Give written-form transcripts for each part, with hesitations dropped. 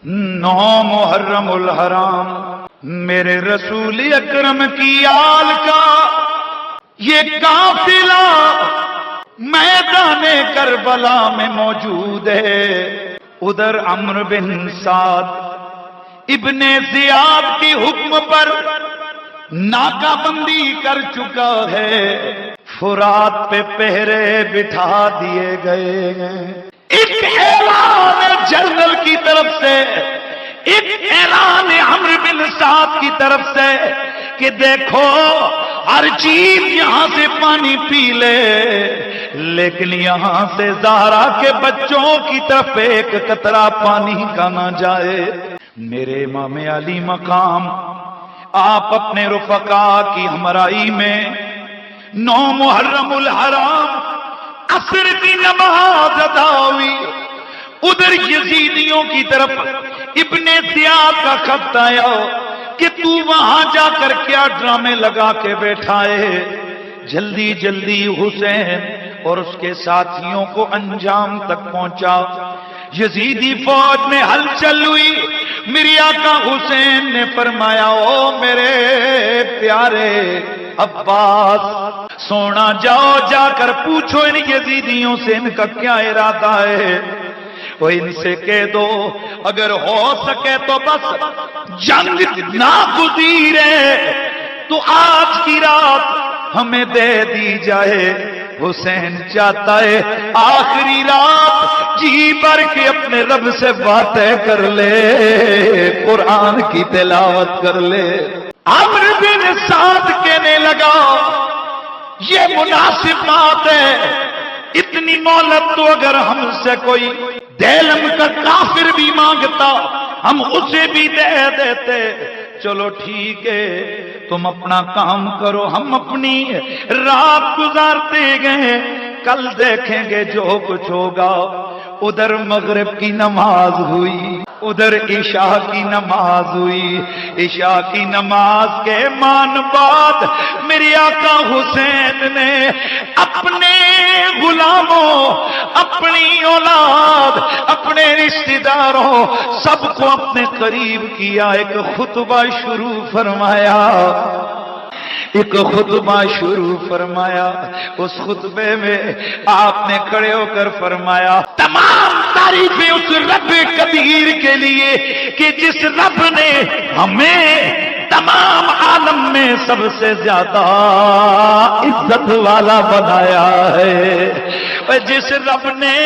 9 محرم الحرام میرے رسول اکرم کی آل کا یہ قافلہ میدان کربلا میں موجود ہے۔ ادھر عمرو بن سعد ابن زیاد کی حکم پر ناکہ بندی کر چکا ہے، فرات پہ پہرے بٹھا دیے گئے ہیں۔ ایک اعلان جنرل کی طرف سے، ایک اعلان عمرو بن سعد کی طرف سے کہ دیکھو ہر چیز یہاں سے پانی پی لے، لیکن یہاں سے زہرا کے بچوں کی طرف ایک قطرہ پانی کا نہ جائے۔ میرے امام علی مقام آپ اپنے رفقا کی ہمراہی میں 9 محرم الحرام عصر کی نماز ادا ہوئی، ادھر یزیدیوں کی طرف ابن زیاد کا خط آیا کہ تو وہاں جا کر کیا ڈرامے لگا کے بیٹھا ہے، جلدی جلدی حسین اور اس کے ساتھیوں کو انجام تک پہنچا۔ یزیدی فوج میں ہلچل ہوئی، میرے آقا حسین نے فرمایا او میرے پیارے عباس سونا جاؤ، جا کر پوچھو ان یزیدیوں سے ان کا کیا ارادہ ہے، وہ ان سے کہہ دو اگر ہو سکے تو بس جنگ ناگزیر ہے تو آج کی رات ہمیں دے دی جائے۔ حسین چاہتا ہے آخری رات جی بھر کے اپنے رب سے باتیں کر لے، قرآن کی تلاوت کر لے۔ عمرو بن سعد کہنے لگا یہ مناسب بات ہے، اتنی مہلت تو اگر ہم سے کوئی دیلم کا کافر بھی مانگتا ہم اسے بھی دے دیتے۔ چلو ٹھیک ہے تم اپنا کام کرو، ہم اپنی رات گزارتے گئے، کل دیکھیں گے جو کچھ ہوگا۔ ادھر مغرب کی نماز ہوئی، ادھر عشاء کی نماز ہوئی۔ عشاء کی نماز کے مان بعد میرے آقا حسین نے اپنے غلاموں، اپنی اولاد، اپنے رشتہ داروں سب کو اپنے قریب کیا، ایک خطبہ شروع فرمایا، ایک خطبہ شروع فرمایا۔ اس خطبے میں آپ نے کھڑے ہو کر فرمایا تمام تعریفیں اس رب قدیر کے لیے کہ جس رب نے ہمیں تمام عالم میں سب سے زیادہ عزت والا بنایا ہے، جس رب نے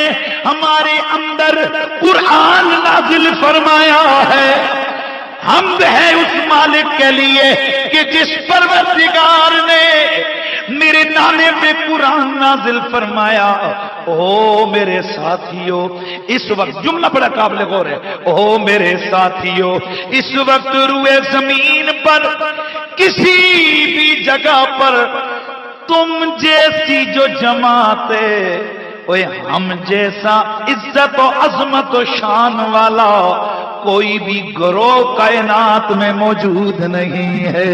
ہمارے اندر قرآن نازل فرمایا ہے۔ حمد ہے اس مالک کے لیے کہ جس پروردگار نے میرے نانے پہ قرآن نازل فرمایا۔ او میرے ساتھیو اس وقت جملہ بڑا قابل غور ہے، او میرے ساتھیو اس وقت روئے زمین پر کسی بھی جگہ پر تم جیسی جو جماعت ہے، ہم جیسا عزت و عظمت و شان والا کوئی بھی گروہ کائنات میں موجود نہیں ہے۔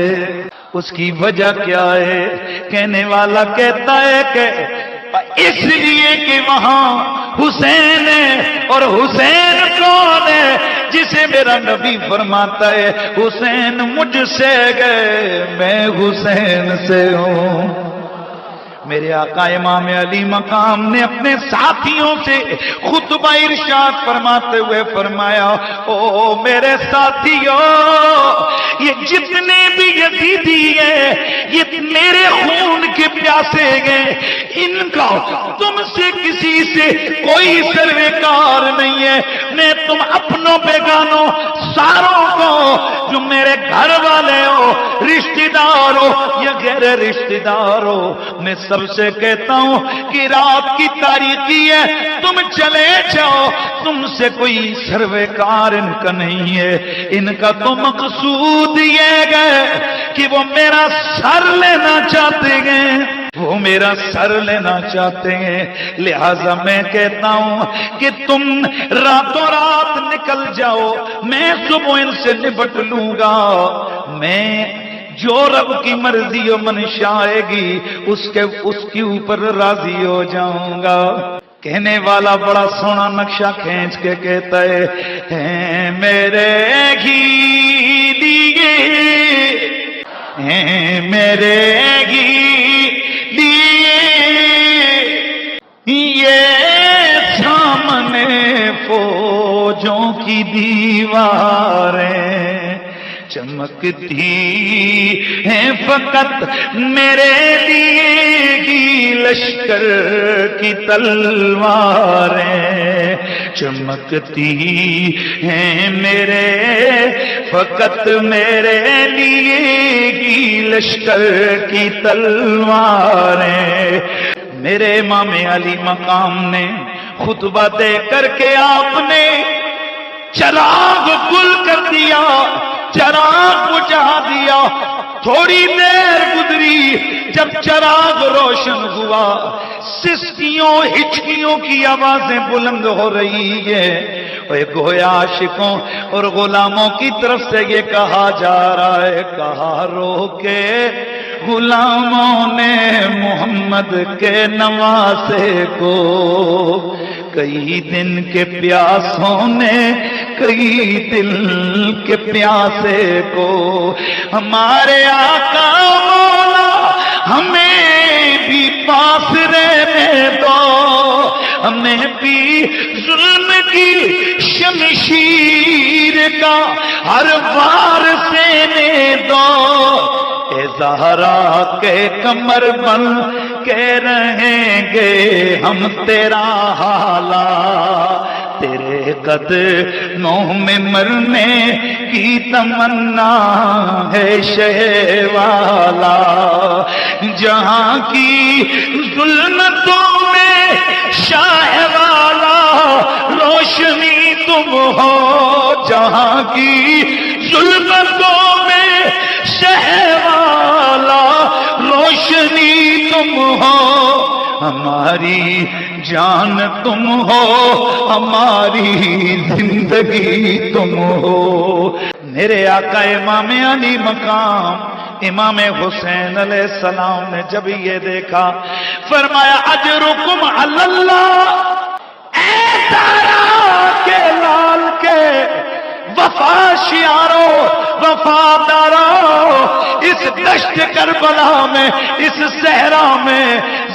اس کی وجہ کیا ہے؟ کہنے والا کہتا ہے کہ اس لیے کہ وہاں حسین ہے، اور حسین کون ہے؟ جسے میرا نبی فرماتا ہے حسین مجھ سے گئے میں حسین سے ہوں۔ میرے آقا امام علی مقام نے اپنے ساتھیوں سے خطبہ ارشاد فرماتے ہوئے فرمایا او میرے ساتھیوں یہ جتنے بھی یزیدی ہیں یہ میرے خون کے پیاسے ہیں، ان کا تم سے کسی سے کوئی سروکار نہیں ہے۔ میں تم اپنوں بیگانوں ساروں کو جو میرے گھر والے ہو، رشتہ دار ہو یا غیر رشتہ دار ہو، میں سب سے کہتا ہوں کہ رات کی تاریکی ہے، تم چلے جاؤ، تم سے کوئی سروکار ان کا نہیں ہے۔ ان کا تو مقصود یہ ہے کہ وہ میرا سر لینا چاہتے ہیں، وہ میرا سر لینا چاہتے ہیں۔ لہذا میں کہتا ہوں کہ تم راتوں رات نکل جاؤ، میں صبح ان سے نپٹ لوں گا۔ میں جو رب کی مرضی و منشا آئے گی اس کے اوپر راضی ہو جاؤں گا۔ کہنے والا بڑا سونا نقشہ کھینچ کے کہتا ہے میرے گھی دیے، میرے گھی دیے، یہ سامنے فوجوں کی دیواریں چمکتی ہیں فقط میرے لیے ہی لشکر کی تلواریں چمکتی ہیں میرے فقط میرے لیے ہی لشکر کی تلواریں۔ میرے امام علی مقام نے خطبہ دے کر کے آپ نے چراغ گل کر دیا، چراغ بجھا دیا۔ تھوڑی دیر گزری، جب چراغ روشن ہوا سسکیوں ہچکیوں کی آوازیں بلند ہو رہی ہے، گویا عاشقوں اور غلاموں کی طرف سے یہ کہا جا رہا ہے، کہا روکے غلاموں نے محمد کے نواسے کو، کئی دن کے پیاسوں نے کئی دل کے پیاسے کو، ہمارے آقا مولا ہمیں بھی پاس رہنے دو، ہمیں بھی ظلم کی شمشیر کا ہر وار سہنے دو، اے زہرا کے کمر بن کے رہیں گے ہم تیرا حالا، تیرے قدموں میں مرنے کی تمنا ہے شہ والا، جہاں کی ظلمتوں میں شاہ والا روشنی تم ہو، جہاں کی ظلمتوں میں شہ والا روشنی تم ہو، ہماری جان تم ہو، ہماری زندگی تم ہو۔ میرے آقا امام علی مقام امام حسین علیہ السلام نے جب یہ دیکھا فرمایا اجرکم علی اللہ، اے زہرا کے لال کے وفا شیارو وفادارو، اس دشت کربلا میں اس صحرا میں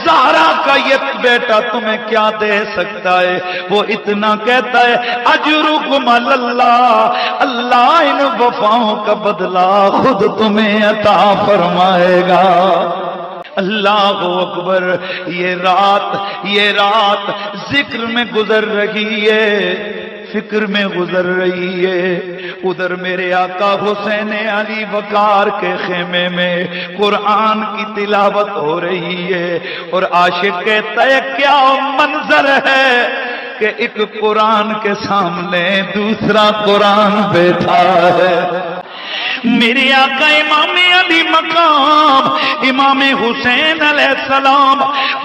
زہرا کا یہ بیٹا تمہیں کیا دے سکتا ہے؟ وہ اتنا کہتا ہے اجرکم علی اللہ، اللہ ان وفاؤں کا بدلہ خود تمہیں عطا فرمائے گا۔ اللہ اکبر۔ یہ رات ذکر میں گزر رہی ہے، فکر میں گزر رہی ہے۔ ادھر میرے آقا حسین علی وقار کے خیمے میں قرآن کی تلاوت ہو رہی ہے، اور عاشق کہتا ہے کیا منظر ہے کہ ایک قرآن کے سامنے دوسرا قرآن بیٹھا ہے۔ میرے آقا امام علی مقام امام حسین علیہ السلام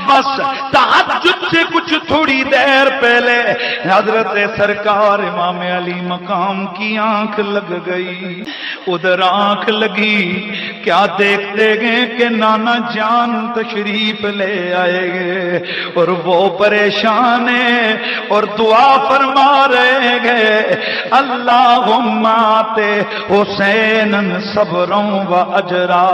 بس تہجد سے کچھ تھوڑی دیر پہلے حضرت سرکار امام علی مقام کی آنکھ لگ گئی۔ ادھر آنکھ لگی، کیا دیکھتے گئے کہ نانا جان تشریف لے آئے گے، اور وہ پریشان ہیں اور دعا فرما رہے گئے اللہم آتے حسین صبروں و اجرا،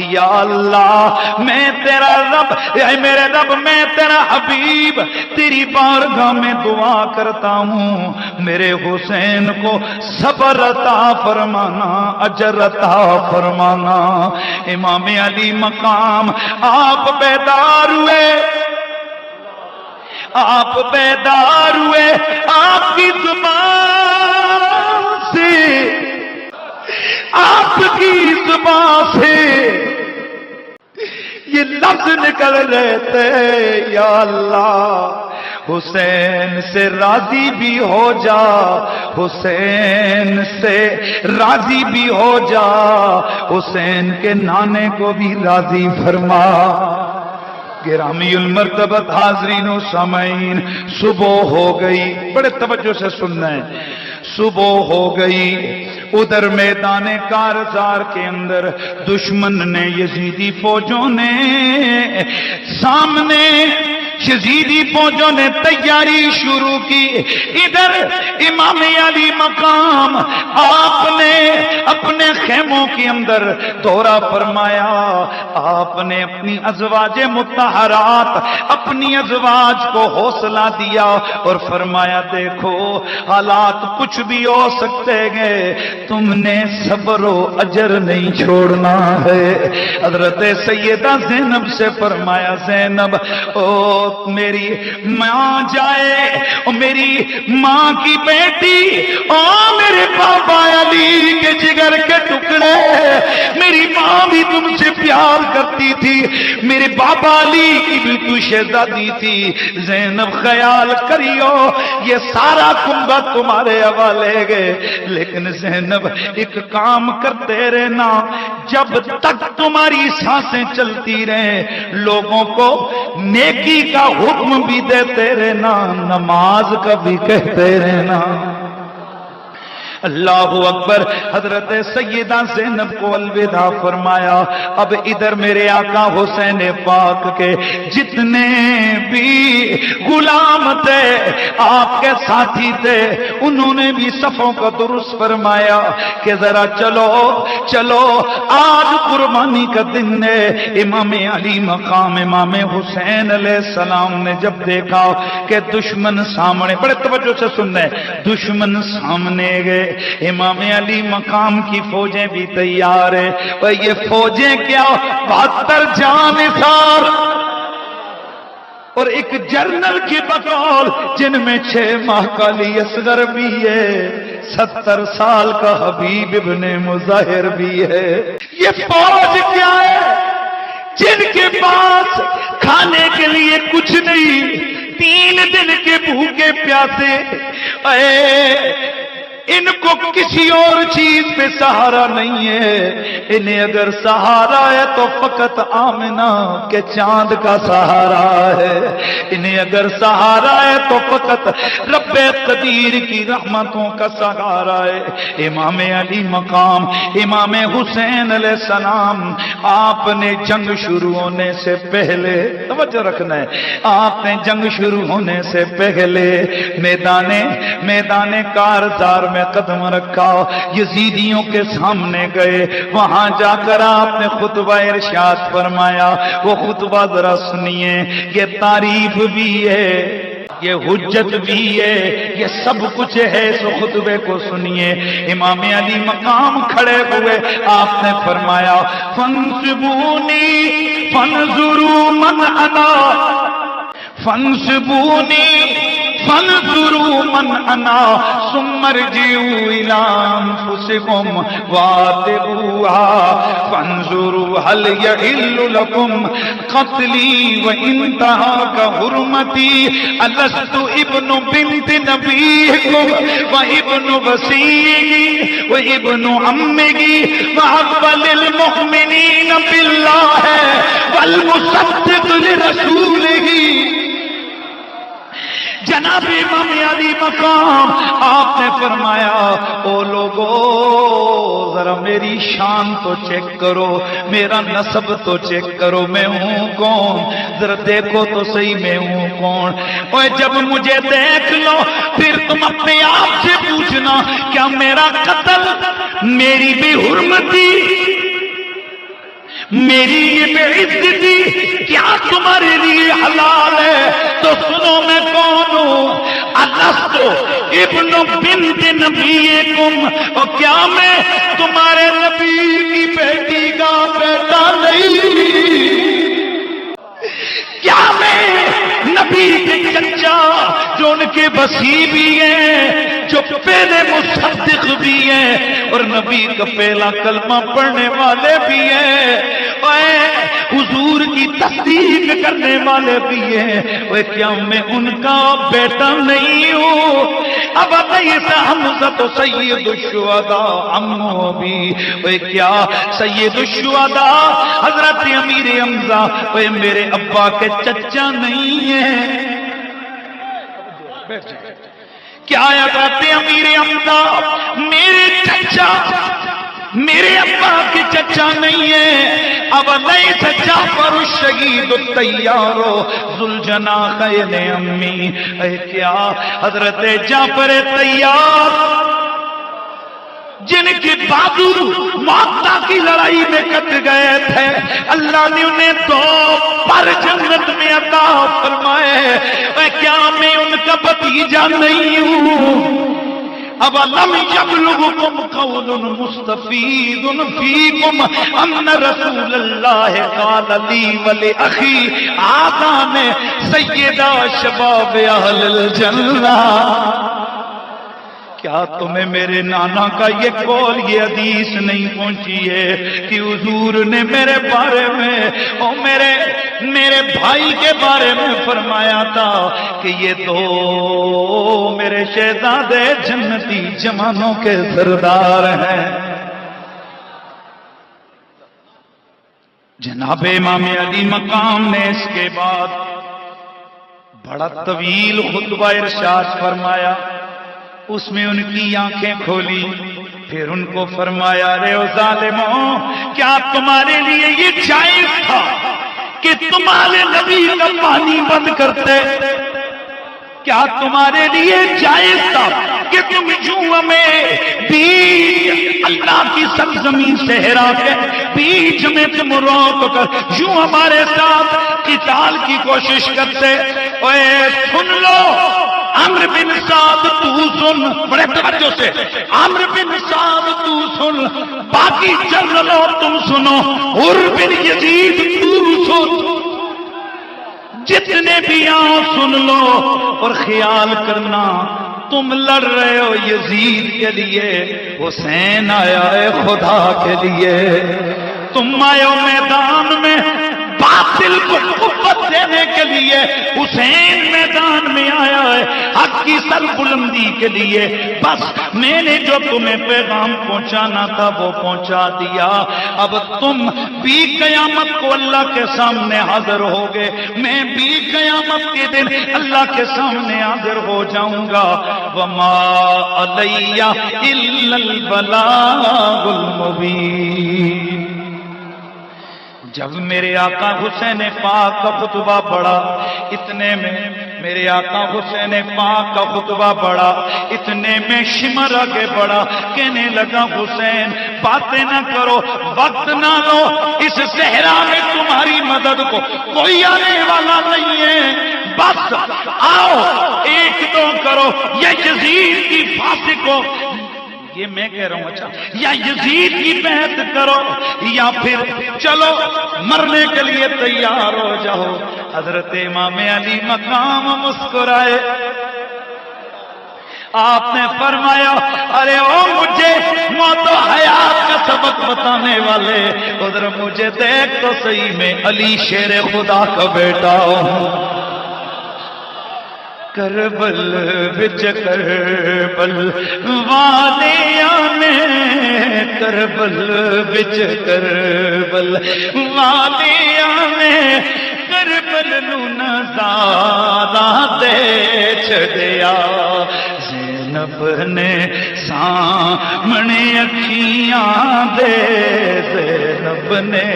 یا اللہ میں تیرا رب، اے میرے رب میں تیرا حبیب تیری بارگاہ میں دعا کرتا ہوں، میرے حسین کو صبر عطا فرمانا، اجر عطا فرمانا۔ امام علی مقام آپ بیدار ہوئے، آپ بیدار ہوئے، آپ کی زبان سے، آپ کی زبان سے یہ لفظ نکل رہے تھے، یا اللہ حسین سے راضی بھی ہو جا، حسین سے راضی بھی ہو جا، حسین کے نانے کو بھی راضی فرما۔ گرامی المرتبت حاضرین و سامعین، صبح ہو گئی، بڑے توجہ سے سننا ہے، صبح ہو گئی۔ ادھر میدان کارزار کے اندر دشمن نے، یزیدی فوجوں نے سامنے یزیدی فوجوں نے تیاری شروع کی. ادھر امام علی مقام آپ نے اپنے خیموں کے اندر دورہ فرمایا. آپ نے اپنی ازواج مطہرات اپنی ازواج کو حوصلہ دیا اور فرمایا دیکھو حالات کچھ بھی ہو سکتے ہیں، تم نے صبر و اجر نہیں چھوڑنا ہے. حضرت سیدہ زینب سے فرمایا زینب او میری ماں جائے، او میری ماں کی بیٹی، او میرے بابا علی کے جگر کے ٹکڑے، میری ماں بھی تم سے پیار کرتی تھی، میرے بابا علی کی بھی تو شہزادی تھی. زینب خیال کریو یہ سارا کنبہ تمہارے حوالے گئے، لیکن زینب ایک کام کرتے رہنا، جب تک تمہاری سانسیں چلتی رہیں لوگوں کو نیکی کا حکم بھی دیتے رہنا، نماز کا بھی کہتے رہنا. اللہ اکبر. حضرت سیدہ زینب کو الوداع فرمایا. اب ادھر میرے آقا حسین پاک کے جتنے بھی غلام تھے، آپ کے ساتھی تھے، انہوں نے بھی صفوں کا درست فرمایا کہ ذرا چلو چلو آج قربانی کا دن ہے. امام علی مقام امام حسین علیہ السلام نے جب دیکھا کہ دشمن سامنے، بڑے توجہ سے سننے، دشمن سامنے گئے، امام علی مقام کی فوجیں بھی تیار ہیں. اور یہ فوجیں کیا 72 جانثار اور ایک جرنل کی بقول، جن میں 6 ماہ کا علی اصغر بھی ہے، 70 سال کا حبیب ابن مظاہر بھی ہے. یہ فوج کیا ہے جن کے پاس کھانے کے لیے کچھ نہیں، 3 دن کے بھوکے پیاسے، ان کو کسی اور چیز پہ سہارا نہیں ہے. انہیں اگر سہارا ہے تو فقط آمنہ کے چاند کا سہارا ہے، انہیں اگر سہارا ہے تو فقط رب قدیر کی رحمتوں کا سہارا ہے. امام علی مقام امام حسین علیہ السلام، آپ نے جنگ شروع ہونے سے پہلے، توجہ رکھنا ہے، آپ نے جنگ شروع ہونے سے پہلے میدان کارزار میں قدم رکھا، یزیدیوں کے سامنے گئے، وہاں جا کر آپ نے خطبہ ارشاد فرمایا. وہ خطبہ ذرا سنیے، یہ تعریف بھی ہے، یہ حجت بھی ہے، یہ سب کچھ ہے. سو خطبے کو سنیے. امام علی مقام کھڑے ہوئے، آپ نے فرمایا فانصبونی فانظروا من انا، فانصبونی فانظروا من انا ثم ارجعوا الى انفسكم واتقوها فانظروا هل يحل لكم قتلي وان تهاك حرمتي الست ابن بنت نبيكم وابن وصيه وابن عمه واول المؤمنين بالله والمصدق لرسوله. جناب امام علی مقام آپ نے فرمایا او لوگو ذرا میری شان تو چیک کرو، میرا نسب تو چیک کرو، میں ہوں کون، ذرا دیکھو تو صحیح میں ہوں کون. اور جب مجھے دیکھ لو پھر تم اپنے آپ سے پوچھنا کیا میرا قتل، میری بے حرمتی، میری یہ بے عزتی کیا تمہارے لیے حلال ہے؟ تو سنو میں کون ہوں. الستو ابن بنت نبیکم، اور کیا میں تمہارے نبی کی بیٹی کا بیٹا نہیں؟ کیا میں نبی کے چچا جو ان کے وصی بھی ہیں، جو پہلے مصدق بھی ہیں اور نبی کا پہلا کلمہ پڑھنے والے بھی ہیں، حضور کی تصدیق کرنے والے بھی ہیں، وہ کیا میں ان کا بیٹا نہیں ہوں؟ اب حمزہ تو سید الشہداء عمو بھی، وہ کیا سید الشہداء حضرت امیر حمزہ وہ میرے ابا کے چچا نہیں ہیں؟ کیا حضرت امیر حمزہ میرے چچا میرے ابا کی چچا نہیں ہے، اب نہیں سچا پر الشہید الطیارو ذوالجناحین امی، اے کیا حضرت جعفر طیار جن کے بازو معطا کی لڑائی میں کٹ گئے تھے، اللہ نے انہیں 2 پر جنت میں عطا فرمائے، اے کیا میں ان کا بھتیجا نہیں ہوں؟ اب لم یبلغکم قول مستفید فیکم ان رسول اللہ قال لی ولاخی آذان سیدہ شباب اہل الجنہ۔ کیا تمہیں میرے نانا کا یہ قول، یہ حدیث نہیں پہنچی ہے کہ حضور نے میرے بارے میں اور میرے بھائی کے بارے میں فرمایا تھا کہ یہ 2 میرے شہزادے جنتی جوانوں کے سردار ہیں۔ جناب امام علی مقام نے اس کے بعد بڑا طویل خطبہ ارشاد فرمایا، اس میں ان کی آنکھیں کھولی، پھر ان کو فرمایا رے او ظالموں، کیا تمہارے لیے یہ جائز تھا کہ تمہارے نبی کا پانی بند کرتے؟ کیا تمہارے لیے جائز تھا کہ تم یوں میں بیچ اللہ کی سرزمین صحرا کے بیچ میں تم روک کر یوں ہمارے ساتھ قتال کی کوشش کرتے؟ اوے سن لو عمرو بن سعد تو سن، بڑے توجہ سے عمرو بن سعد تو سن، باقی جنرلوں تم سنو، حر بن یزید تو سن، جتنے بھی آؤ سن لو اور خیال کرنا تم لڑ رہے ہو یزید کے لیے، حسین آیا ہے خدا کے لیے، تم آئے ہو میدان میں باطل کو قوت دینے کے لیے، حسین میدان میں آیا ہے حق کی سر بلندی کے لیے، بس میں نے جو تمہیں پیغام پہنچانا تھا وہ پہنچا دیا، اب تم بھی قیامت کو اللہ کے سامنے حاضر ہوگے، میں بھی قیامت کے دن اللہ کے سامنے حاضر ہو جاؤں گا، وما علی الا البلاغ المبین۔ جب میرے آقا حسین پاک کا خطبہ پڑھا، اتنے میں میرے آقا حسین پاک کا خطبہ پڑھا، اتنے میں شمر آگے بڑھا، کہنے لگا حسین باتیں نہ کرو، وقت نہ لو، اس صحرا میں تمہاری مدد کو کوئی آنے والا نہیں ہے، بس آؤ 1-2 کرو، یا یزید کی پھانسی کو، یہ میں کہہ رہا ہوں اچھا، یا یزید کی بیعت کرو یا پھر چلو مرنے کے لیے تیار ہو جاؤ۔ حضرت امام علی مقام مسکرائے، آپ نے فرمایا ارے او مجھے موت و حیات کا سبق بتانے والے، ادھر مجھے دیکھ تو صحیح میں علی شیر خدا کا بیٹا ہوں، کربل بچ کربل والیاں نے، کربل بچ کربل والیاں نے، کربل نو نظارہ دے چھڑیا، زینب نے سامنے اکھیاں دے، زینب نے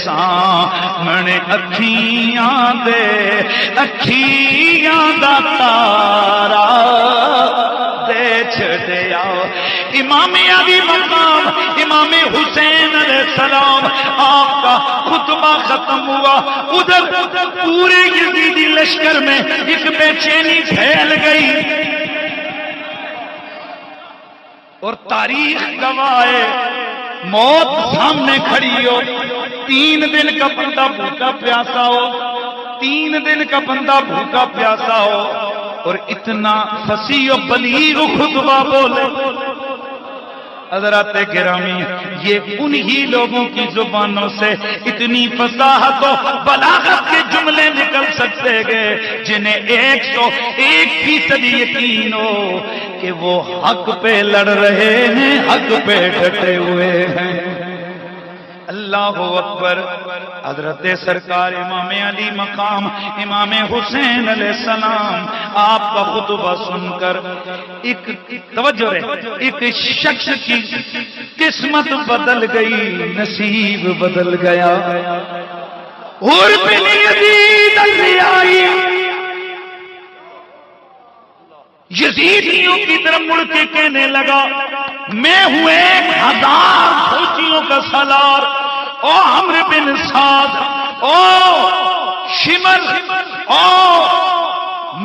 سامنے اکھیاں دے، اکھیاں دا تارا دے چھڑیا۔ امام علی مقام امام حسین علیہ السلام آپ کا خطبہ ختم ہوا، ادھر پورے یزیدی لشکر میں ایک بے چینی پھیل گئی، اور تاریخ گواہ ہے موت سامنے کھڑی ہو، 3 دن کا بندہ بھوکا پیاسا ہو، 3 دن کا بندہ بھوکا پیاسا ہو، اور اتنا فصیح و بلیغ خطبہ بولے۔ حضرات گرامی، یہ انہی لوگوں کی زبانوں سے اتنی فصاحت و بلاغت کے جملے نکل سکتے گے جنہیں 101% یقین ہو کہ وہ حق پہ لڑ رہے ہیں، حق پہ ڈٹے ہوئے ہیں۔ اللہ اکبر۔ حضرت سرکار امام علی مقام امام حسین علیہ السلام آپ کا خطبہ سن کر ایک توجہ رہے، ایک شخص کی قسمت بدل گئی، نصیب بدل گیا۔ اور بن یزید الریائی یزیدیوں کی طرف مڑ کے کہنے لگا میں ہوں 1000 فوجیوں کا سالار، او عمرو بن سعد، او شمر، او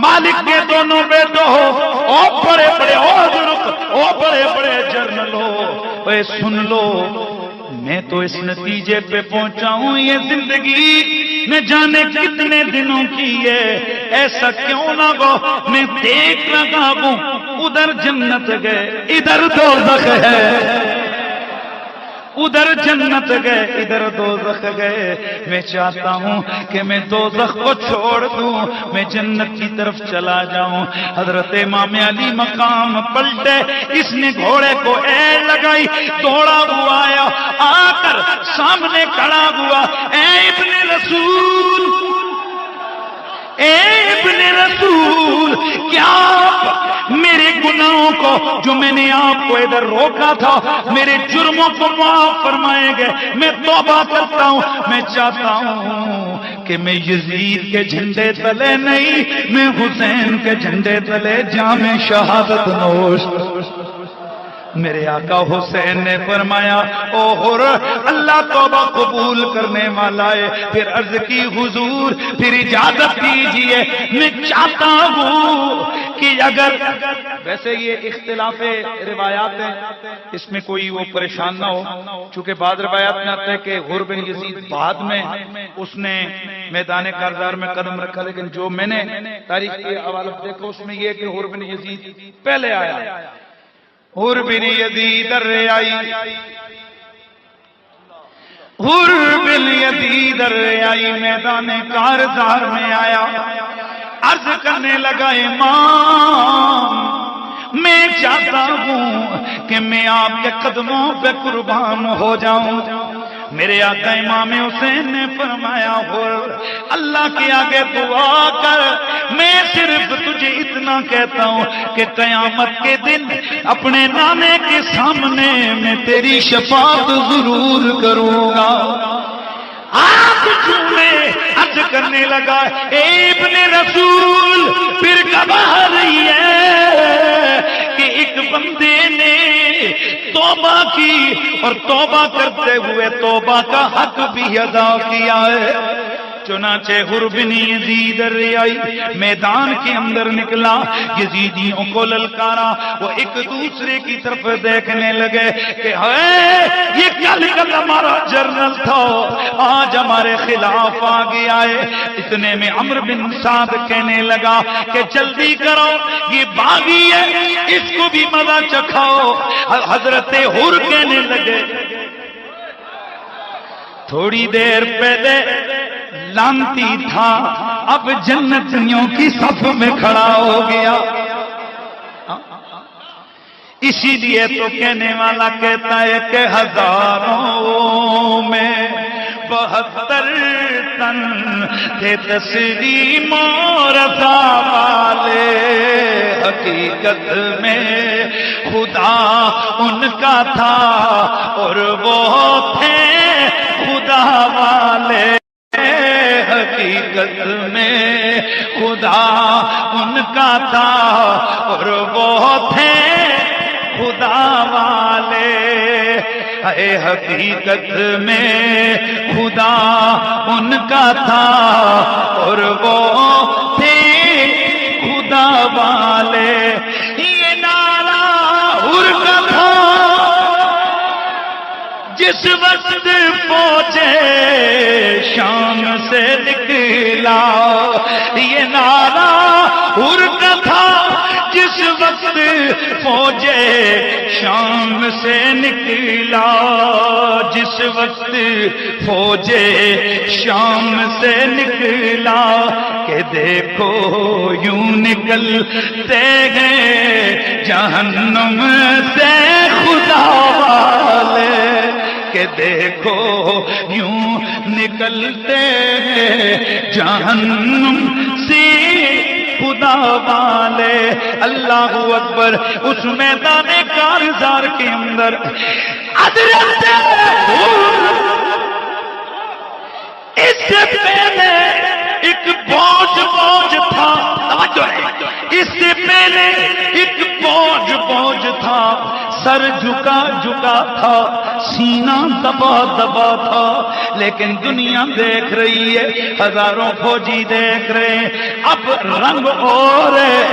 مالک کے دونوں بیٹوں ہو، او بڑے بڑے او بڑے بڑے جرنل ہو، اے سن لو میں تو اس نتیجے پہ پہنچا ہوں یہ زندگی نہ جانے کتنے دنوں کی ہے، ایسا کیوں نہ ہو میں دیکھ رہا ہوں ادھر جنت گئے ادھر دوزخ ہے، ادھر جنت گئے ادھر دوزخ گئے، میں چاہتا ہوں کہ میں دوزخ کو چھوڑ دوں، میں جنت کی طرف چلا جاؤں۔ حضرت امام علی مقام پلٹے، اس نے گھوڑے کو ایڑ لگائی، دوڑا ہوا آیا، آ کر سامنے کھڑا ہوا، اے ابن رسول، اے ابن رسول، کیا آپ میرے گناہوں کو جو میں نے آپ کو ادھر روکا تھا میرے جرموں کو معاف فرمائیں گے؟ میں توبہ کرتا ہوں، میں چاہتا ہوں کہ میں یزید کے جھنڈے تلے نہیں، میں حسین کے جھنڈے تلے جام شہادت نوش۔ میرے آقا حسین نے فرمایا او حر، اللہ توبہ قبول کرنے والا ہے۔ پھر عرض کی حضور پھر اجازت دیجئے، میں چاہتا ہوں کہ اگر ویسے یہ اختلاف روایات ہیں اس میں کوئی وہ پریشان نہ ہو، چونکہ بعض روایات میں آتا ہے کہ حر بن یزید بعد میں اس نے میدان کارزار میں قدم رکھا، لیکن جو میں نے تاریخ کے حوالے سے دیکھا اس میں یہ کہ حر بن یزید پہلے آیا۔ حر بن یزید الریائی، حر بن یزید الریائی میدان کارزار میں آیا، عرض کرنے لگا امام میں چاہتا ہوں کہ میں آپ کے قدموں پہ قربان ہو جاؤں۔ میرے آقا امام حسین نے فرمایا حر اللہ کے آگے دعا کر، میں صرف تجھے اتنا کہتا ہوں کہ قیامت کے دن اپنے نانے کے سامنے میں تیری شفاعت ضرور کروں گا۔ آپ چھوڑے عرض کرنے لگا اے ابن رسول پھر کب آ رہی ہے کہ ایک بندے نے توبہ کی اور توبہ کرتے ہوئے توبہ کا حق بھی ادا کیا ہے۔ چنانچہ حر بن یزید الریائی میدان کے اندر نکلا، یزیدیوں کو للکارا، وہ ایک دوسرے کی طرف دیکھنے لگے کہ یہ کل ہمارا جرنل تھا آج ہمارے خلاف آ گیا ہے۔ اتنے میں عمرو بن سعد کہنے لگا کہ جلدی کرو یہ باغی ہے، اس کو بھی مزہ چکھاؤ۔ حضرت حر کہنے لگے تھوڑی دیر پہلے لانتی تھا اب جنتیوں کی صف میں کھڑا ہو گیا۔ اسی لیے تو کہنے والا کہتا ہے کہ ہزاروں میں 72 تن تھے تسلیم و رضا والے، حقیقت میں خدا ان کا تھا اور وہ تھے خدا والے، حقیقت میں خدا ان کا تھا اور وہ تھے خدا والے، اے حقیقت میں خدا ان کا تھا اور وہ تھے خدا والے۔ یہ نعرہ حر کا تھا جس وقت پہنچے شام سے نکلا، یہ نعرہ حر کا تھا جس وقت فوجے شام سے نکلا، جس وقت فوجے شام سے نکلا کہ دیکھو یوں نکلتے ہیں جہنم سے خدا والے، کہ دیکھو یوں نکلتے ہیں جہنم سے خدا والے، اللہ اکبر۔ اس میدان کارزار کے اندر حضرت اس سے پہلے ایک بوجھ تھا، اس سے پہلے ایک بوجھ تھا، سر جھکا تھا، سینہ دبا تھا، لیکن دنیا دیکھ رہی ہے، ہزاروں فوجی دیکھ رہے ہیں، اب رنگ اور ہے،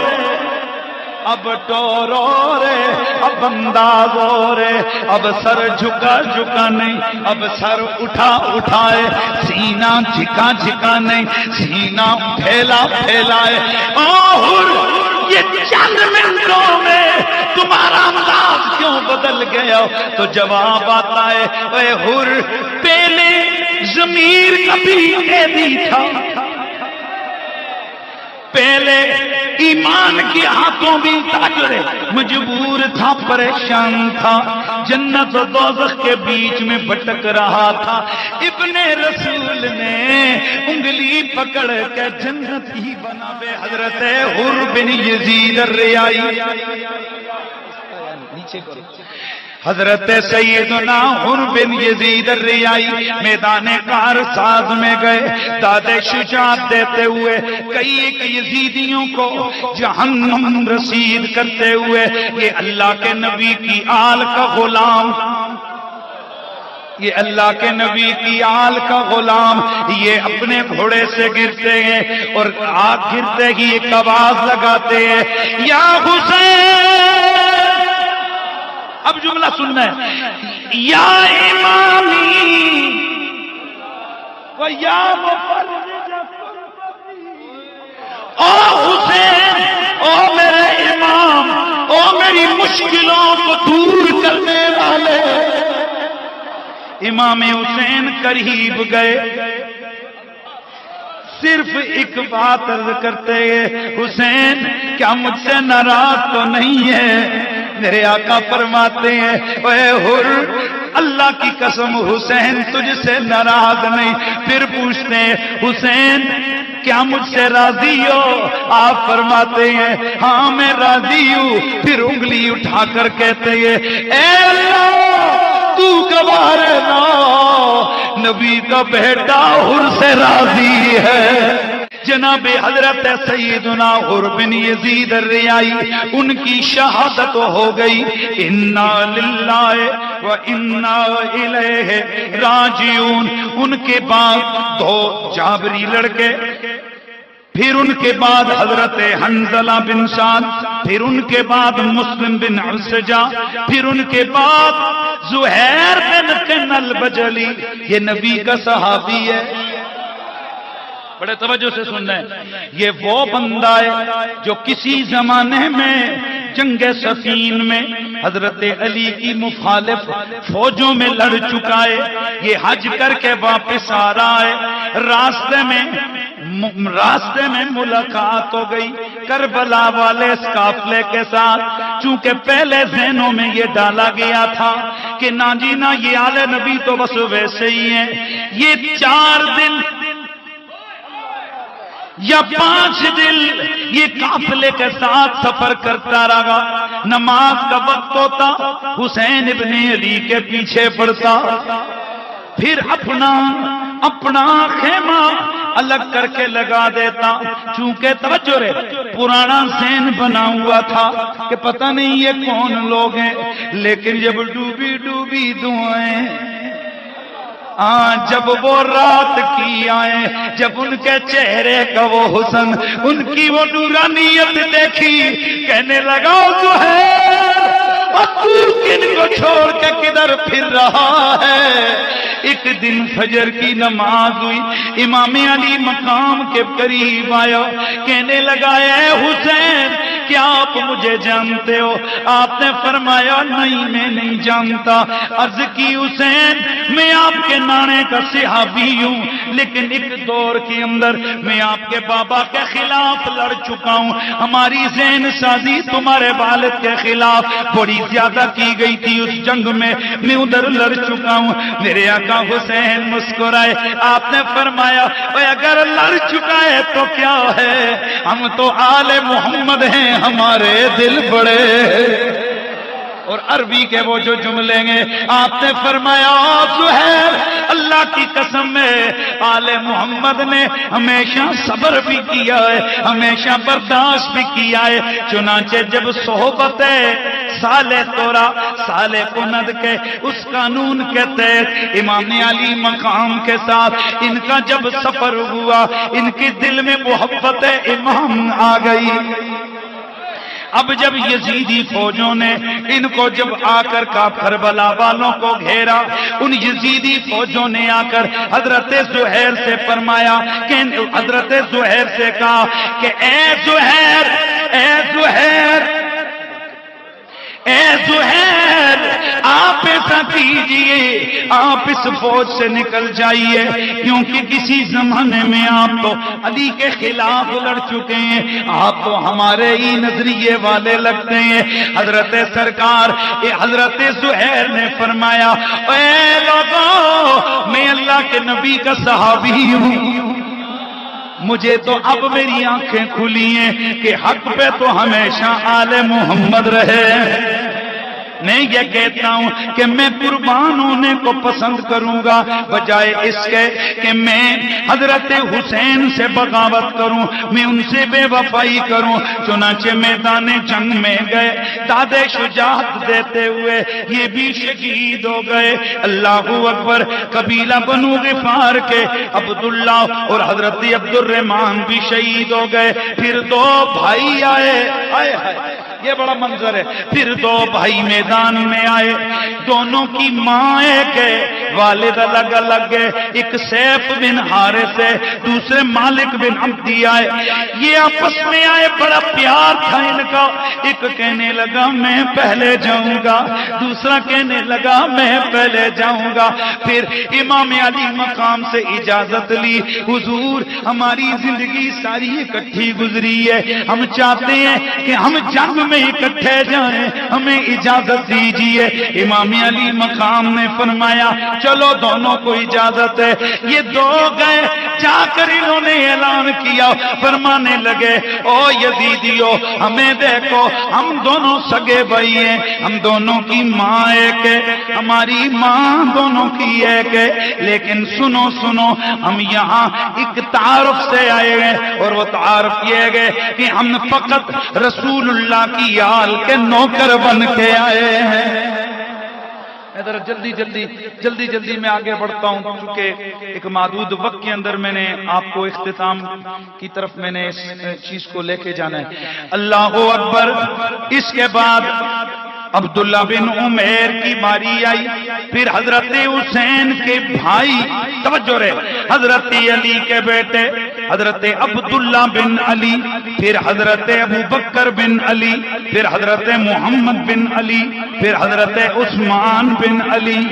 اب ٹور اور ہے، اب انداز اور ہے، اب سر جھکا نہیں، اب سر اٹھائے، سینہ جھکا نہیں، سینہ پھیلا ہے۔ اور یہ چند منٹوں میں تمہارا انداز کیوں بدل گیا؟ تو جواب آتا ہے، اے حر، پہلے ضمیر کبھی قیدی تھا، پہلے ایمان کے ہاتھوں بھی تاجرے، مجبور تھا، پریشان تھا، جنت و دوزخ کے بیچ میں بھٹک رہا تھا۔ ابن رسول نے انگلی پکڑ کے جنت ہی بنا دے۔ حضرت حر بن یزید الریائی، حضرت سیدنا حر بن یزید الریائی میدان کارساز میں گئے، داد شجاعت دیتے ہوئے کئی ایک یزیدیوں کو جہنم رسید کرتے ہوئے، یہ اللہ کے نبی کی آل کا غلام، یہ اللہ کے نبی کی آل کا غلام، یہ اپنے گھوڑے سے گرتے ہیں اور آگ گرتے ہی ایک آواز لگاتے ہیں، یا حسین، اب جملہ سننا ہے، یا امامی و یا مفرج، او حسین، او میرے امام، او میری مشکلوں کو دور کرنے والے۔ امام حسین قریب گئے، صرف ایک بات عرض کرتے ہیں، حسین کیا مجھ سے ناراض تو نہیں ہے؟ میرے آقا فرماتے ہیں، اے حر، اللہ کی قسم حسین تجھ سے ناراض نہیں۔ پھر پوچھتے ہیں، حسین کیا مجھ سے راضی ہو؟ آپ فرماتے ہیں، ہاں میں راضی ہوں۔ پھر انگلی اٹھا کر کہتے ہیں، اے اللہ تو گواہ رہنا، نبی کا بیٹا حر سے راضی ہے۔ جناب حضرت سیدنا حر بن یزید الریائی، ان کی شہادت ہو گئی، انا للہ و انا الیہ راجعون۔ ان کے بعد دو جابری لڑکے، پھر ان کے بعد حضرت حنظلہ بن سعد، پھر ان کے بعد مسلم بن عسجہ، پھر ان کے بعد زہیر بن قن البجلی، یہ نبی کا صحابی ہے۔ بڑے توجہ سے سننا ہے، یہ وہ بندہ ہے جو کسی زمانے میں جنگ صفین میں حضرت علی کی مخالف فوجوں میں لڑ چکا ہے، یہ حج کر کے واپس آ رہا ہے، راستے میں ملاقات ہو گئی کربلا والے اس قافلے کے ساتھ۔ چونکہ پہلے ذہنوں میں یہ ڈالا گیا تھا کہ نا جی نا، یہ آل نبی تو بس ویسے ہی ہیں، یہ 4 دن یا 5 دن یہ قافلے کے ساتھ سفر کرتا رہا، نماز کا وقت ہوتا حسین ابن علی کے پیچھے پڑتا، پھر اپنا خیمہ الگ کر کے لگا دیتا۔ چونکہ توجہ رہے، پرانا ذہن بنا ہوا تھا کہ پتہ نہیں یہ کون لوگ ہیں، لیکن جب ڈوبی دعائیں، جب وہ رات کی آئے، جب ان کے چہرے کا وہ حسن، ان کی وہ نورانیت دیکھی، کہنے لگا جو ہے تو کن کو چھوڑ کے کدھر پھر رہا ہے؟ ایک دن فجر کی نماز ہوئی، امام علی مقام کے قریب آیا، کہنے لگا اے حسین کیا آپ مجھے جانتے ہو؟ آپ نے فرمایا نہیں میں نہیں جانتا۔ عرض کی حسین میں آپ کے نانے کا صحابی ہوں، لیکن ایک دور کے اندر میں آپ کے بابا کے خلاف لڑ چکا ہوں، ہماری ذہن سازی تمہارے والد کے خلاف بڑی زیادہ کی گئی تھی، اس جنگ میں میں ادھر لڑ چکا ہوں۔ میرے آقا حسین مسکرائے، آپ نے فرمایا اگر لڑ چکا ہے تو کیا ہے، ہم تو آل محمد ہیں، ہمارے دل بڑے۔ اور عربی کے وہ جو جملے ہیں، آپ نے فرمایا زہیر اللہ کی قسم ہے آل محمد نے ہمیشہ صبر بھی کیا ہے، ہمیشہ برداشت بھی کیا ہے، چنانچہ جب صحبت سال تورا سال کند کے اس قانون کے تحت امام علی مقام کے ساتھ ان کا جب سفر ہوا، ان کے دل میں محبت امام آ گئی۔ اب جب یزیدی فوجوں نے ان کو جب آ کر کربلا والوں کو گھیرا، ان یزیدی فوجوں نے آ کر حضرت زہیر سے فرمایا کہ حضرت زہیر سے کہا کہ اے زہیر اے زہیر اے زہیر آپ ایسا کیجئے، آپ اس فوج سے نکل جائیے، کیونکہ کسی زمانے میں آپ تو علی کے خلاف لڑ چکے ہیں، آپ تو ہمارے ہی نظریے والے لگتے ہیں۔ حضرت سرکار حضرت زہیر نے فرمایا اے لوگوں میں اللہ کے نبی کا صحابی ہوں، مجھے تو اب میری آنکھیں کھلی ہیں کہ حق پہ تو ہمیشہ آل محمد رہے۔ میں یہ کہتا ہوں کہ میں قربان ہونے کو پسند کروں گا بجائے اس کے کہ میں حضرت حسین سے بغاوت کروں، میں ان سے بے وفائی کروں۔ چنانچہ میدان جنگ میں گئے، داد شجاعت دیتے ہوئے یہ بھی شہید ہو گئے۔ اللہ اکبر۔ قبیلہ بنو غفار کے عبداللہ اور حضرت عبد الرحمن بھی شہید ہو گئے۔ پھر دو بھائی آئے، یہ بڑا منظر ہے، پھر دو بھائی میدان میں آئے، دونوں کی ماں ایک ہے، والد الگ الگ ہے، ایک سیف بن حارث ہے، دوسرے مالک بن عبدی آئے، یہ آپس میں آئے، بڑا پیار تھا ان کا، ایک کہنے لگا میں پہلے جاؤں گا، دوسرا کہنے لگا میں پہلے جاؤں گا۔ پھر امام علی مقام سے اجازت لی، حضور ہماری زندگی ساری اکٹھی گزری ہے، ہم چاہتے ہیں کہ ہم جنگ میں اکٹھے جائیں، ہمیں اجازت دیجیے۔ امام علی مقام نے فرمایا چلو دونوں کو اجازت ہے۔ یہ دو گئے، جا کر انہوں نے اعلان کیا، فرمانے لگے او یزیدیو ہمیں دیکھو، ہم دونوں سگے بھائی ہیں، ہم دونوں کی ماں ایک ہے، ہماری ماں دونوں کی ایک ہے، لیکن سنو سنو ہم یہاں ایک تعارف سے آئے ہیں، اور وہ تعارف یہ ہے کہ ہم فقط رسول اللہ کی آل کے نوکر بن کے آئے ہیں۔ ادھر جلدی میں آگے بڑھتا ہوں، چونکہ ایک محدود وقت کے اندر میں نے آپ کو اختتام کی طرف میں نے اس چیز کو لے کے جانا ہے۔ اللہ اکبر۔ اس کے بعد عبداللہ بن عمیر کی باری آئی، پھر حضرت حسین کے بھائی، توجہ رہے، حضرت علی کے بیٹے حضرت عبداللہ بن علی، پھر حضرت ابو بکر بن علی، پھر حضرت محمد بن علی، پھر حضرت عثمان بن علی۔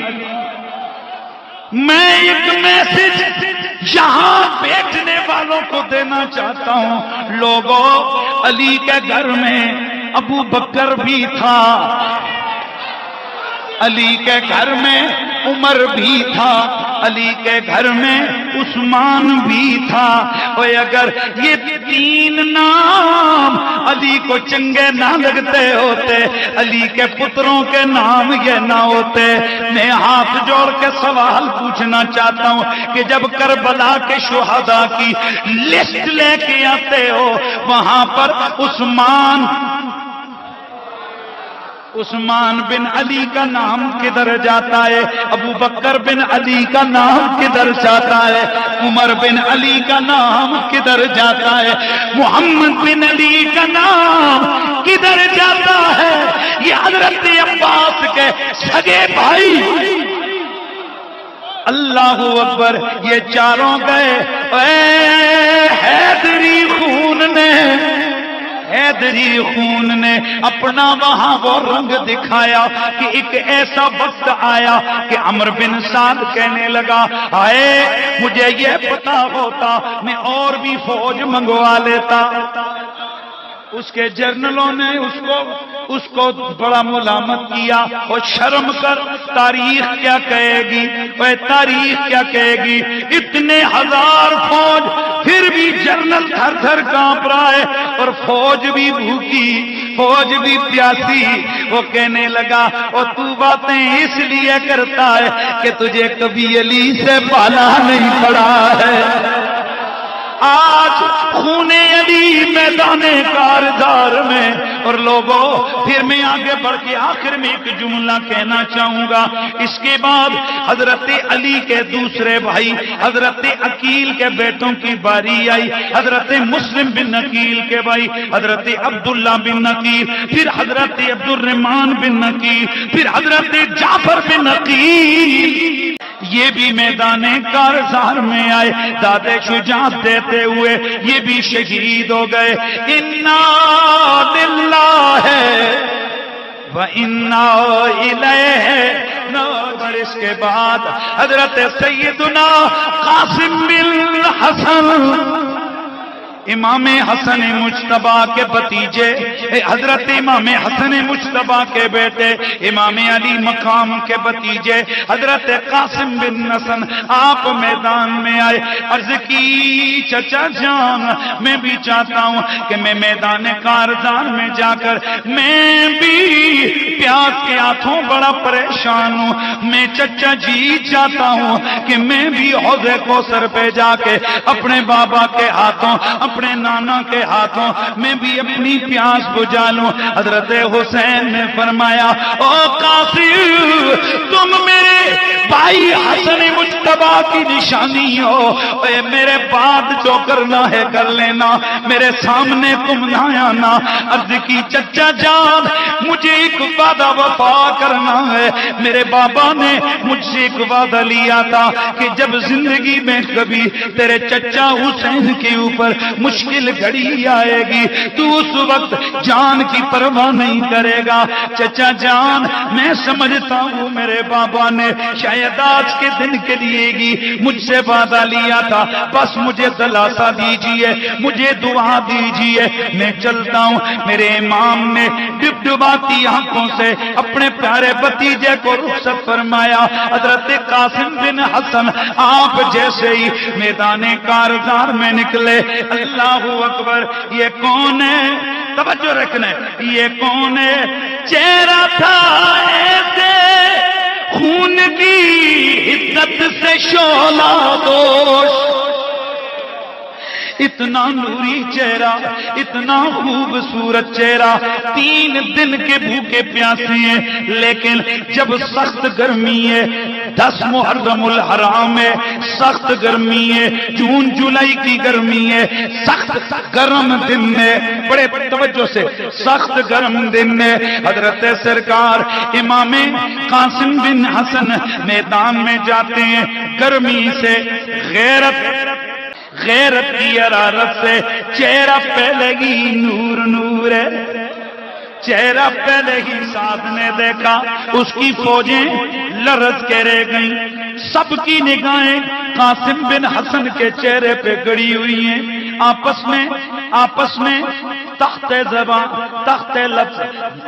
میں ایک میسج یہاں بیٹھنے والوں کو دینا چاہتا ہوں، لوگوں علی کے گھر میں ابو بکر بھی تھا، علی کے گھر میں عمر بھی تھا، علی کے گھر میں عثمان بھی تھا، اور اگر یہ تین نام علی کو چنگے نہ لگتے ہوتے، علی کے پتروں کے نام یہ نہ ہوتے۔ میں ہاتھ جوڑ کے سوال پوچھنا چاہتا ہوں کہ جب کربلا کے شہداء کی لسٹ لے کے آتے ہو، وہاں پر عثمان بن علی کا نام کدھر جاتا ہے؟ ابو بکر بن علی کا نام کدھر جاتا ہے؟ عمر بن علی کا نام کدھر جاتا ہے؟ محمد بن علی کا نام کدھر جاتا ہے؟ یہ حضرت عباس کے سگے بھائی، اللہ اکبر، یہ چاروں گئے۔ اے حیدری خون نے حیدری خون نے اپنا وہاں وہ رنگ دکھایا کہ ایک ایسا وقت آیا کہ عمرو بن سعد کہنے لگا ہائے مجھے یہ پتا ہوتا میں اور بھی فوج منگوا لیتا۔ اس کے جرنلوں نے اس کو بڑا ملامت کیا، اور شرم کر، تاریخ کیا کہے گی، وہ تاریخ کیا کہے گی، اتنے ہزار فوج پھر بھی جرنل تھر تھر کانپ رہا ہے، اور فوج بھی بھوکی، فوج بھی پیاسی۔ وہ کہنے لگا اور تو باتیں اس لیے کرتا ہے کہ تجھے کبھی علی سے پالا نہیں پڑا ہے۔ آج خون علی میدان کارزار میں۔ اور لوگوں پھر میں آگے بڑھ کے آخر میں ایک جملہ کہنا چاہوں گا، اس کے بعد حضرت علی کے دوسرے بھائی حضرت عقیل کے بیٹوں کی باری آئی، حضرت مسلم بن عقیل کے بھائی حضرت عبداللہ بن عقیل، پھر حضرت عبد الرحمن بن عقیل، پھر حضرت جعفر بن عقیل، یہ بھی میدان کارزار میں آئے، داد شجاعت دیتے ہوئے یہ بھی شہید ہو گئے۔ انا للہ وَإِنَّا إِلَيْهِ اور اس کے بعد حضرت سیدنا قاسم بن حسن امام حسن مجتبی کے بھتیجے، حضرت امام حسن مجتبی کے بیٹے امام علی مقام کے بھتیجے حضرت قاسم بن حسن آپ میدان میں آئے، عرض کی چچا جان میں بھی چاہتا ہوں کہ میں میدان کارزار میں جا کر میں بھی پیاس کے ہاتھوں بڑا پریشان ہوں، میں چچا جی چاہتا ہوں کہ میں بھی حوض کوثر پہ جا کے اپنے بابا کے ہاتھوں اپنے نانا کے ہاتھوں میں بھی اپنی پیاس بجھا لوں۔ حضرت حسین نے فرمایا او قاسم تم میرے بھائی حسن مجتبی کی نشانی ہو، اے میرے بعد جو کرنا ہے کر لینا، میرے سامنے تم نہ آنا۔ عرض کی چچا جان مجھے ایک وعدہ وفا کرنا ہے، میرے بابا نے مجھ سے ایک وعدہ لیا تھا کہ جب زندگی میں کبھی تیرے چچا حسین کے اوپر مشکل گھڑی آئے گی تو اس وقت جان کی پرواہ نہیں کرے گا۔ چچا جان میں سمجھتا ہوں میرے بابا نے شاید آج کے دن کے لیے گی مجھ سے وعدہ لیا تھا، بس مجھے دلاسا دیجئے، مجھے دعا دیجئے، میں چلتا ہوں۔ میرے امام نے ڈبڈباتی آنکھوں سے اپنے پیارے بھتیجے کو رخصت فرمایا۔ حضرت قاسم بن حسن آپ جیسے ہی میدان کارزار میں نکلے، اللہ اکبر، یہ کون ہے؟ توجہ رکھنا، یہ کون ہے؟ چہرہ تھا ایسے خون کی عزت سے شعلہ دوش، اتنا نوری چہرہ، اتنا خوبصورت چہرہ، 3 دن کے بھوکے پیاسے ہیں، لیکن جب سخت گرمی ہے، 10 محرم الحرام ہے، سخت گرمی ہے، جون جولائی کی گرمی ہے، سخت گرم دن ہے، بڑے توجہ سے سخت گرم دن ہے۔ حضرت سرکار امام قاسم بن حسن میدان میں جاتے ہیں، گرمی سے غیرت کی حرارت سے چہرہ پہلے ہی نور نور ہے، چہرہ پہلے ہی ساتھ نے دیکھا، اس کی فوجیں لرز کے رہ گئیں، سب کی نگاہیں قاسم بن حسن کے چہرے پہ گڑی ہوئی ہیں، آپس میں تخت زبان تخت لفظ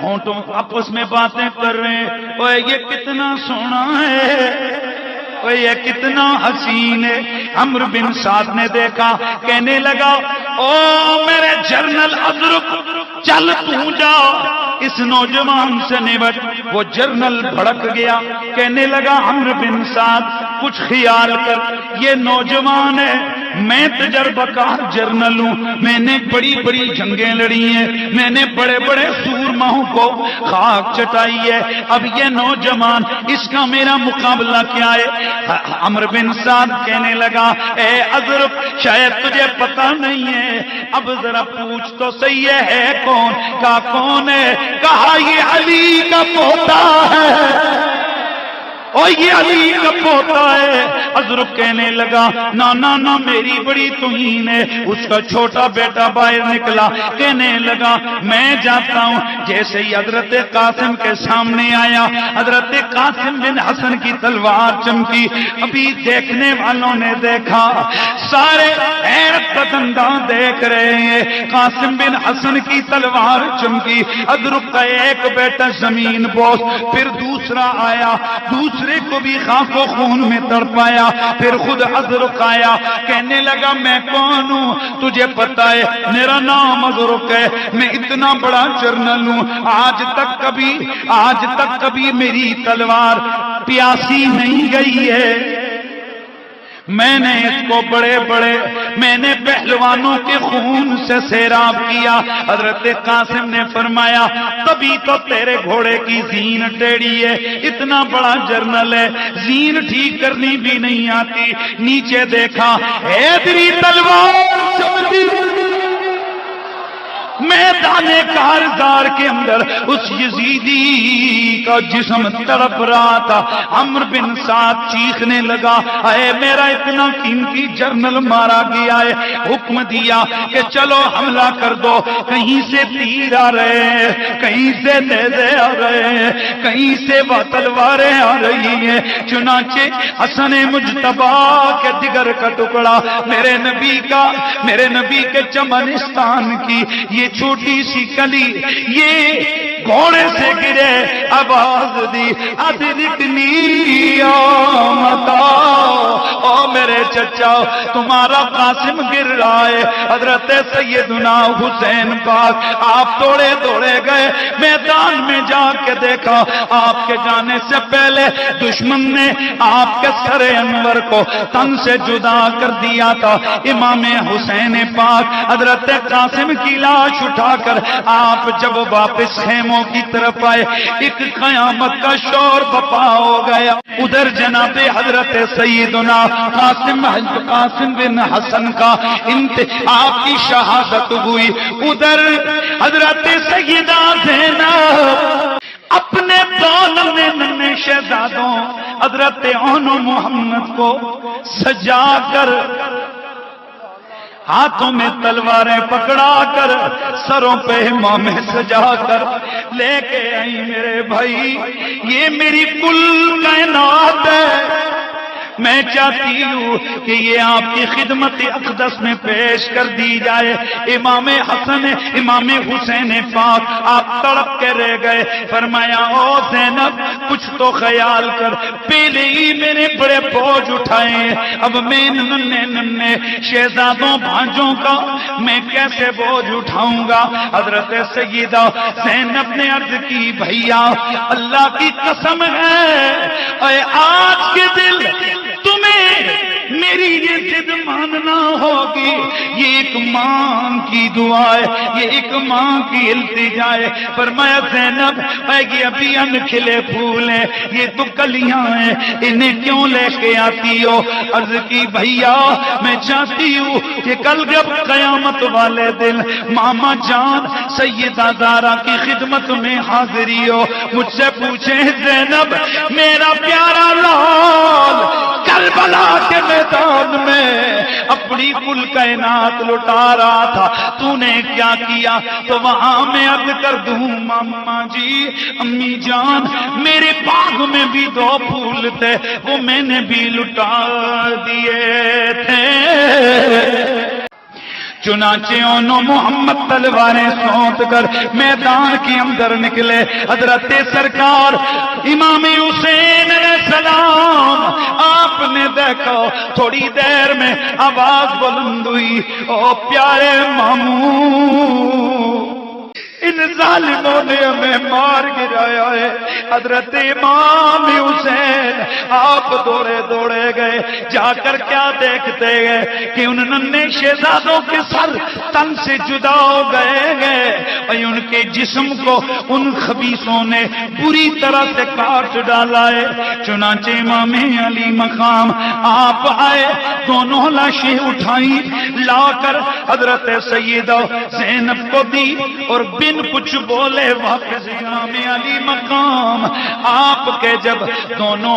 ہونٹوں آپس میں باتیں کر رہے ہیں، اوہ یہ کتنا سونا ہے، یہ کتنا حسین ہے۔ عمرو بن سعد نے دیکھا، کہنے لگا او میرے جنرل اذرک چل تو جا اس نوجوان سے نبٹ۔ وہ جنرل بھڑک گیا، کہنے لگا عمرو بن سعد کچھ خیال کر، یہ نوجوان ہے، میں تجربہ کار جنرل ہوں، میں نے بڑی بڑی جنگیں لڑی ہیں، میں نے بڑے بڑے سورماؤں کو خاک چٹائی ہے، اب یہ نوجوان اس کا میرا مقابلہ کیا ہے؟ عمرو بن سعد کہنے لگا اے اذرک شاید تجھے پتہ نہیں ہے، اب ذرا پوچھ تو صحیح ہے کون؟ کہا کون ہے؟ کہا یہ علی کا پوتا ہے۔ اور یہ علی کا پوتا ہے۔ حضرت کہنے لگا نا نا نا میری بڑی توہین ہے۔ اس کا چھوٹا بیٹا باہر نکلا کہنے لگا میں جاتا ہوں۔ جیسے ہی حضرت قاسم کے سامنے آیا، حضرت قاسم بن حسن کی تلوار چمکی۔ ابھی دیکھنے والوں نے دیکھا، سارے حیرت پسنداں دیکھ رہے ہیں، قاسم بن حسن کی تلوار چمکی، حضرت کا ایک بیٹا زمین بوس، پھر دوسرا آیا، دوسرے کو بھی خاک و خون میں تڑپایا، پھر خود حضرت آیا، کہنے لگا میں کون ہوں تجھے پتا ہے؟ میرا نام حضرت ہے، میں اتنا بڑا جرنل ہوں، آج تک کبھی میری تلوار پیاسی نہیں گئی ہے، میں نے اس کو میں نے پہلوانوں کے خون سے سیراب کیا۔ حضرت قاسم نے فرمایا تبھی تو تیرے گھوڑے کی زین ٹیڑھی ہے، اتنا بڑا جرنل ہے، زین ٹھیک کرنی بھی نہیں آتی۔ نیچے دیکھا حیدری تلوار چمکی، میدان کارزار کے اندر اس یزیدی کا جسم تڑپ رہا تھا۔ عمرو بن سعد چیخنے لگا اے میرا اتنا قیمتی جرنل مارا گیا ہے، حکم دیا کہ چلو حملہ کر دو، کہیں سے تیر آ رہے ہیں، کہیں سے نیزے آ رہے ہیں، کہیں سے تلواریں آ رہی ہیں۔ چنانچہ حسن مجتبی کے جگر کا ٹکڑا میرے نبی کے چمنستان کی یہ چھوٹی سی کلی، یہ گھوڑے سے گرے، آواز دی ادرکنی آمتا، او میرے چچا تمہارا قاسم گر رہا ہے۔ حضرت سیدنا حسین پاک آپ دوڑے گئے، میدان میں جا کے دیکھا، آپ کے جانے سے پہلے دشمن نے آپ کے سر انور کو تن سے جدا کر دیا تھا۔ امام حسین پاک حضرت قاسم کی لاش اٹھا کر آپ جب واپس خیموں کی طرف آئے، ایک قیامت کا شور بپا ہو گیا۔ ادھر جناب حضرت سیدنا قاسم بن حسن کا آپ کی شہادت ہوئی، ادھر حضرت سیدہ زینب اپنے ننے شہزادوں حضرت عون و محمد کو سجا کر، ہاتھوں میں تلواریں پکڑا کر، سروں پہ امامے سجا کر لے کے آئی۔ میرے بھائی یہ میری کل کائنات ہے، میں چاہتی ہوں کہ یہ آپ کی خدمت اقدس میں پیش کر دی جائے۔ امام حسین پاک آپ تڑپ کے رہ گئے، فرمایا او زینب کچھ تو خیال کر، پہلے ہی میں نے بڑے بوجھ اٹھائے ہیں، اب میں ننے شہزادوں بھانجوں کا میں کیسے بوجھ اٹھاؤں گا؟ حضرت سیدہ زینب نے عرض کی بھیا اللہ کی قسم ہے اے آج کے دل تمہیں میری یہ ضد ماننا ہوگی، یہ ایک ماں کی دعا ہے، یہ ایک ماں کی التجا ہے۔ فرمایا زینب یہ ابھی ان کھلے پھول ہیں، یہ تو کلیاں ہیں، انہیں کیوں لے کے آتی ہو؟ عرض کی بھیا میں چاہتی ہوں کہ کل جب قیامت والے دن ماما جان سیدہ زہرا کی خدمت میں حاضری ہو، مجھ سے پوچھیں زینب میرا پیارا لال کربلا کے میدان میں اپنی کل کائنات لٹا رہا تھا، تو نے کیا کیا؟ تو وہاں میں عرض کر دوں ماما جی امی جان میرے باغ میں بھی 2 پھول تھے، وہ میں نے بھی لٹا دیے تھے۔ چنانچہ انہوں محمد تلواریں سونت کر میدان کے اندر نکلے۔ حضرت سرکار امام حسین علیہ السلام آپ نے دیکھا، تھوڑی دیر میں آواز بلند ہوئی او پیارے ماموں ان ظالموں نے ہمیں مار گرایا ہے۔ حضرت امام حسین آپ دوڑے گئے، جا کر کیا دیکھتے گئے کہ ان ننے شہزادوں کے سر تن سے جدا ہو گئے اور ان کے جسم کو ان خبیثوں نے بری طرح سے کاٹ ڈالا ہے۔ چنانچہ امام علی مقام آپ آئے، دونوں لاشیں اٹھائیں، لا کر حضرت سیدہ زینب کو دی اور بن کچھ بولے واپس امام علی مقام آپ کے جب دونوں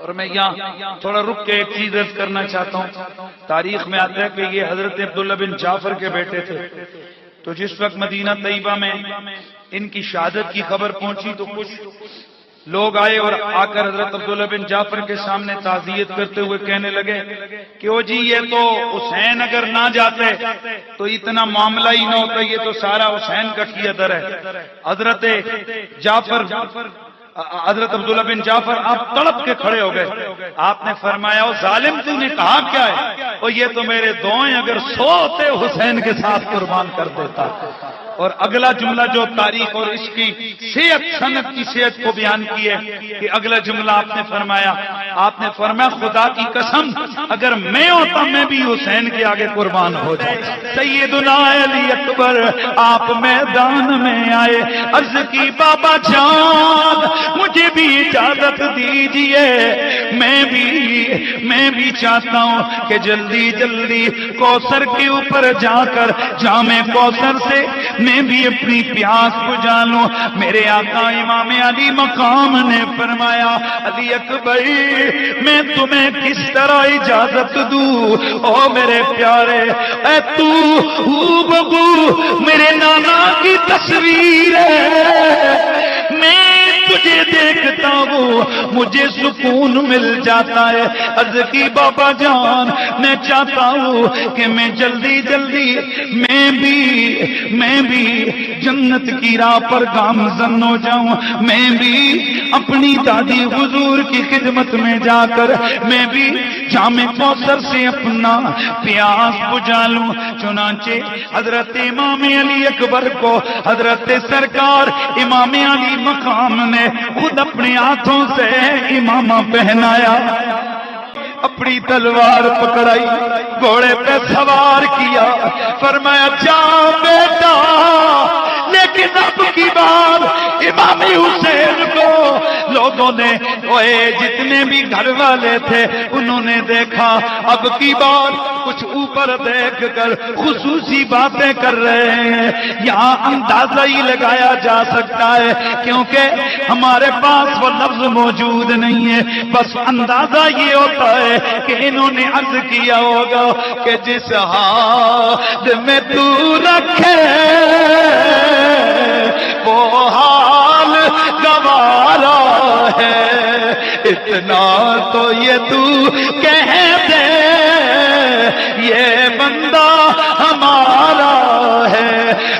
اور میں یہاں تھوڑا رک کے ایک چیز عرض کرنا چاہتا ہوں، تاریخ میں آتا ہے کہ یہ حضرت عبداللہ بن جعفر کے بیٹے تھے، تو جس وقت مدینہ طیبہ میں ان کی شہادت کی خبر پہنچی تو کچھ لوگ آئے اور آ کر حضرت عبداللہ بن جعفر کے سامنے تعزیت کرتے ہوئے کہنے لگے کہ او جی یہ تو حسین اگر نہ جاتے تو اتنا معاملہ ہی نہ ہوتا، یہ تو سارا حسین کا کیا در ہے۔ حضرت عبداللہ بن جعفر آپ تڑپ کے کھڑے ہو گئے، آپ نے فرمایا او ظالم تو نے کہا کیا ہے؟ اور یہ تو میرے دو ہیں، اگر سوتے حسین کے ساتھ قربان کر دیتا۔ اور اگلا جملہ جو تاریخ اور اس کی صحت سند کی صحت کو بیان کی ہے کہ اگلا جملہ آپ نے فرمایا خدا کی قسم اگر میں ہوتا میں بھی حسین کے آگے قربان ہو جائے۔ سیدنا علی اکبر آپ میدان میں آئے، عرض کی بابا جان مجھے بھی اجازت دیجئے، میں بھی چاہتا ہوں کہ جلدی جلدی کوثر کے اوپر جا کر جام کوثر سے میں بھی اپنی پیاس بجھا لوں۔ میرے آقا امام علی مقام نے فرمایا علی اکبر میں تمہیں کس طرح اجازت دوں، او میرے پیارے اے تو بگو میرے نانا کی تصویر ہے، میں تجھے دیکھتا ہوں مجھے سکون مل جاتا ہے۔ عرض کی بابا جان میں چاہتا ہوں کہ میں جلدی جلدی میں بھی جنت کی راہ پر گامزن ہو جاؤں، میں بھی اپنی دادی حضور کی خدمت میں جا کر میں بھی جام کوثر سے اپنا پیاس بجھا لوں۔ چنانچہ حضرت امام علی اکبر کو حضرت سرکار امام علی مقام نے خود اپنے ہاتھوں سے امامہ پہنایا، اپنی تلوار پکڑائی، گھوڑے پہ سوار کیا، فرمایا جا بیٹا، لیکن اب کی بار امام حسین کو لوگوں نے جتنے بھی گھر والے تھے انہوں نے دیکھا، اب کی بار کچھ اوپر دیکھ کر خصوصی باتیں کر رہے ہیں۔ یہاں اندازہ ہی لگایا جا سکتا ہے کیونکہ ہمارے پاس وہ لفظ موجود نہیں ہے، بس اندازہ یہ ہوتا ہے کہ انہوں نے عرض کیا ہوگا کہ جس حال میں تو رکھے وہ حال گوارا ہے، اتنا تو یہ تو کہہ دے یہ بندہ ہمارا ہے۔